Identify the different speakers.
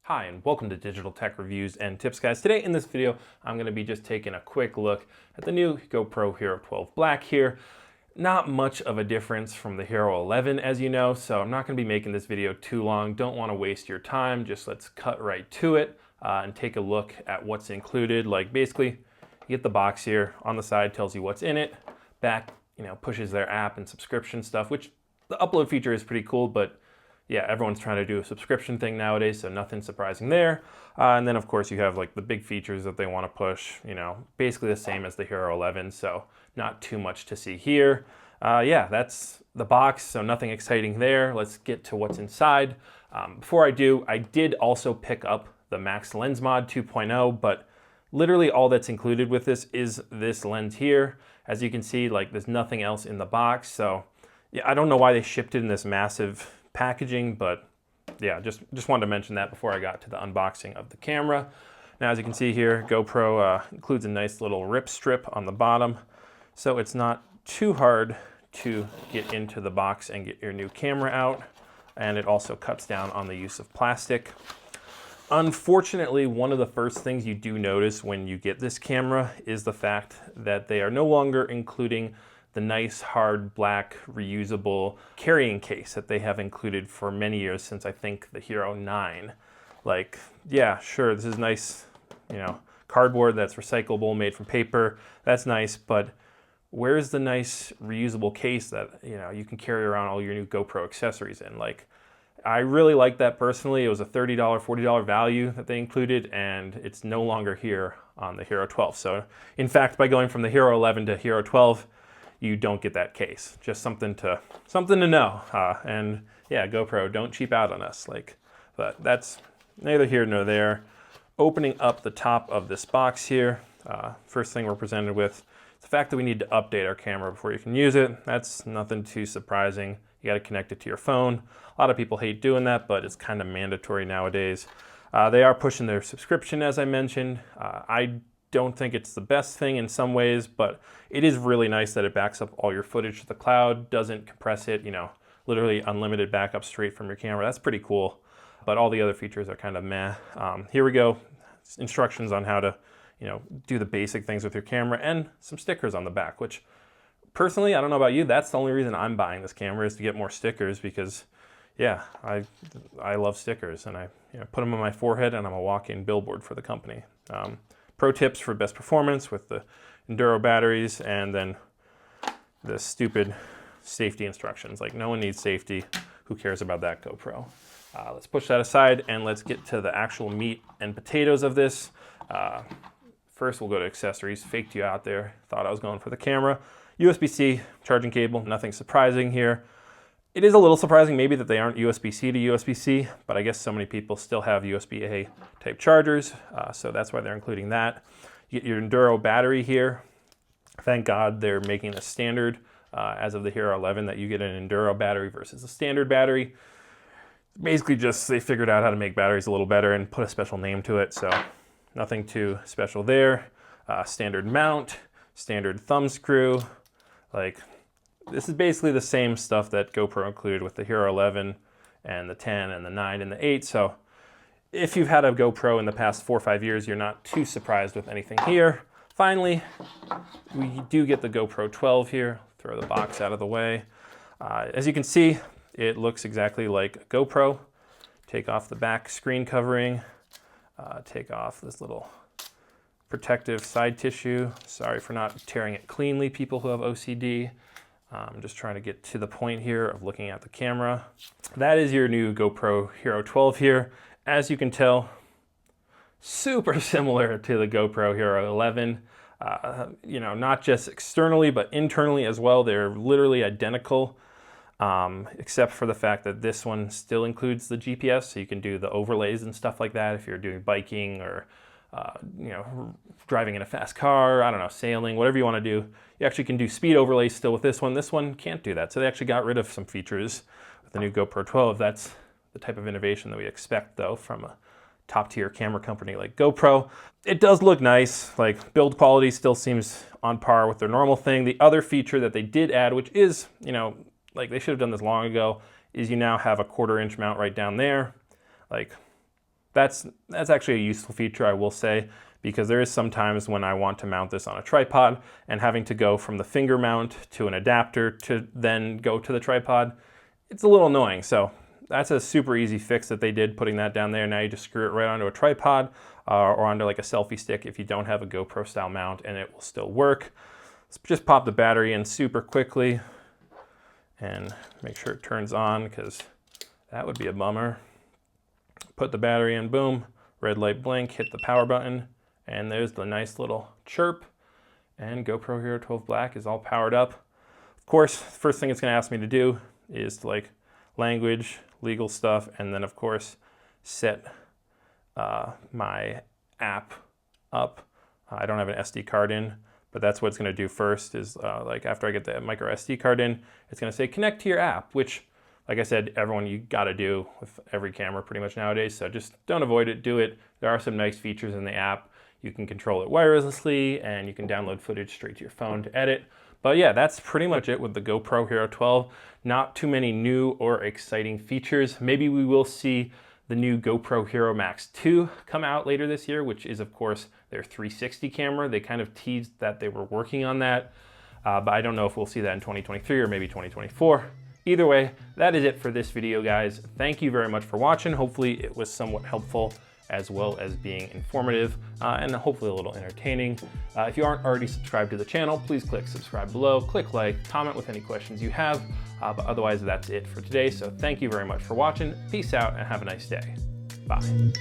Speaker 1: Hi, and welcome to Digital Tech Reviews and Tips, guys. Today in this video, I'm going to be just taking a quick look at the new GoPro Hero 12 Black here. Not much of a difference from the Hero 11, as you know, so I'm not going to be making this video too long. Don't want to waste your time. Just let's cut right to it and take a look at what's included. Like basically, you get the box here. On the side tells you what's in it. Back, pushes their app and subscription stuff, which the upload feature is pretty cool, but yeah, everyone's trying to do a subscription thing nowadays, so nothing surprising there. And then of course you have like the big features that they want to push, basically the same as the Hero 11, so not too much to see here. Yeah, that's the box, so nothing exciting there. Let's get to what's inside. Before I do, I did also pick up the Max Lens Mod 2.0, but literally all that's included with this is this lens here. As you can see, like there's nothing else in the box, so yeah, I don't know why they shipped it in this massive packaging, but yeah, just wanted to mention that before I got to the unboxing of the camera. Now, as you can see here, GoPro includes a nice little rip strip on the bottom, so it's not too hard to get into the box and get your new camera out, and it also cuts down on the use of plastic. Unfortunately, one of the first things you do notice when you get this camera is the fact that they are no longer including the nice hard black reusable carrying case that they have included for many years, since I think the Hero 9. Like, yeah, sure, this is nice, cardboard that's recyclable, made from paper. That's nice, but where's the nice reusable case that, you can carry around all your new GoPro accessories in? Like, I really like that personally. It was a $30, $40 value that they included, and it's no longer here on the Hero 12. So in fact, by going from the Hero 11 to Hero 12, you don't get that case. Just something to know. And yeah, GoPro, don't cheap out on us. But that's neither here nor there. Opening up the top of this box here, first thing we're presented with is the fact that we need to update our camera before you can use it. That's nothing too surprising. You got to connect it to your phone. A lot of people hate doing that, but it's kind of mandatory nowadays. They are pushing their subscription, as I mentioned. I don't think it's the best thing in some ways, but it is really nice that it backs up all your footage to the cloud, doesn't compress it, literally unlimited backup straight from your camera. That's pretty cool, but all the other features are kind of meh. Here we go, instructions on how to, do the basic things with your camera, and some stickers on the back, which personally, I don't know about you, that's the only reason I'm buying this camera, is to get more stickers, because yeah, I love stickers, and I put them on my forehead, and I'm a walk-in billboard for the company. Pro tips for best performance with the Enduro batteries, and then the stupid safety instructions. Like, no one needs safety. Who cares about that, GoPro? Let's push that aside, and let's get to the actual meat and potatoes of this. First, we'll go to accessories. Faked you out there. Thought I was going for the camera. USB-C charging cable. Nothing surprising here. It is a little surprising maybe that they aren't USB-C to USB-C, but I guess so many people still have USB-A type chargers, so that's why they're including that. You get your Enduro battery here. Thank God they're making the standard, as of the Hero 11, that you get an Enduro battery versus a standard battery. Basically just they figured out how to make batteries a little better and put a special name to it, so nothing too special there. Standard mount, standard thumb screw, this is basically the same stuff that GoPro included with the Hero 11 and the 10 and the 9 and the 8. So if you've had a GoPro in the past 4 or 5 years, you're not too surprised with anything here. Finally, we do get the GoPro 12 here. Throw the box out of the way. As you can see, it looks exactly like GoPro. Take off the back screen covering. Take off this little protective side tissue. Sorry for not tearing it cleanly, people who have OCD. I'm just trying to get to the point here of looking at the camera. That is your new GoPro Hero 12 here. As you can tell, super similar to the GoPro Hero 11. Not just externally, but internally as well. They're literally identical, except for the fact that this one still includes the GPS, so you can do the overlays and stuff like that if you're doing biking or driving in a fast car, I don't know, sailing, whatever you want to do. You actually can do speed overlays still with this one. This one can't do that. So they actually got rid of some features with the new GoPro 12. That's the type of innovation that we expect, though, from a top tier camera company like GoPro. It does look nice. Like, build quality still seems on par with their normal thing. The other feature that they did add, which is, like they should have done this long ago, is you now have a 1/4 inch mount right down there. Like, that's actually a useful feature, I will say, because there is sometimes when I want to mount this on a tripod and having to go from the finger mount to an adapter to then go to the tripod, it's a little annoying. So that's a super easy fix that they did, putting that down there. Now you just screw it right onto a tripod or onto like a selfie stick if you don't have a GoPro style mount, and it will still work. Let's just pop the battery in super quickly and make sure it turns on, because that would be a bummer. Put the battery in, boom, red light blink, hit the power button, and there's the nice little chirp, and GoPro Hero 12 Black is all powered up. Of course, the first thing it's gonna ask me to do is to like language, legal stuff, and then of course set my app up. I don't have an SD card in, but that's what it's gonna do first is like after I get the micro SD card in, it's gonna say connect to your app, which like I said, everyone, you gotta do with every camera pretty much nowadays, so just don't avoid it, do it. There are some nice features in the app. You can control it wirelessly, and you can download footage straight to your phone to edit. But yeah, that's pretty much it with the GoPro Hero 12. Not too many new or exciting features. Maybe we will see the new GoPro Hero Max 2 come out later this year, which is of course their 360 camera. They kind of teased that they were working on that, but I don't know if we'll see that in 2023 or maybe 2024. Either way, that is it for this video, guys. Thank you very much for watching. Hopefully it was somewhat helpful as well as being informative and hopefully a little entertaining. If you aren't already subscribed to the channel, please click subscribe below, click like, comment with any questions you have. But otherwise, that's it for today. So thank you very much for watching. Peace out and have a nice day. Bye.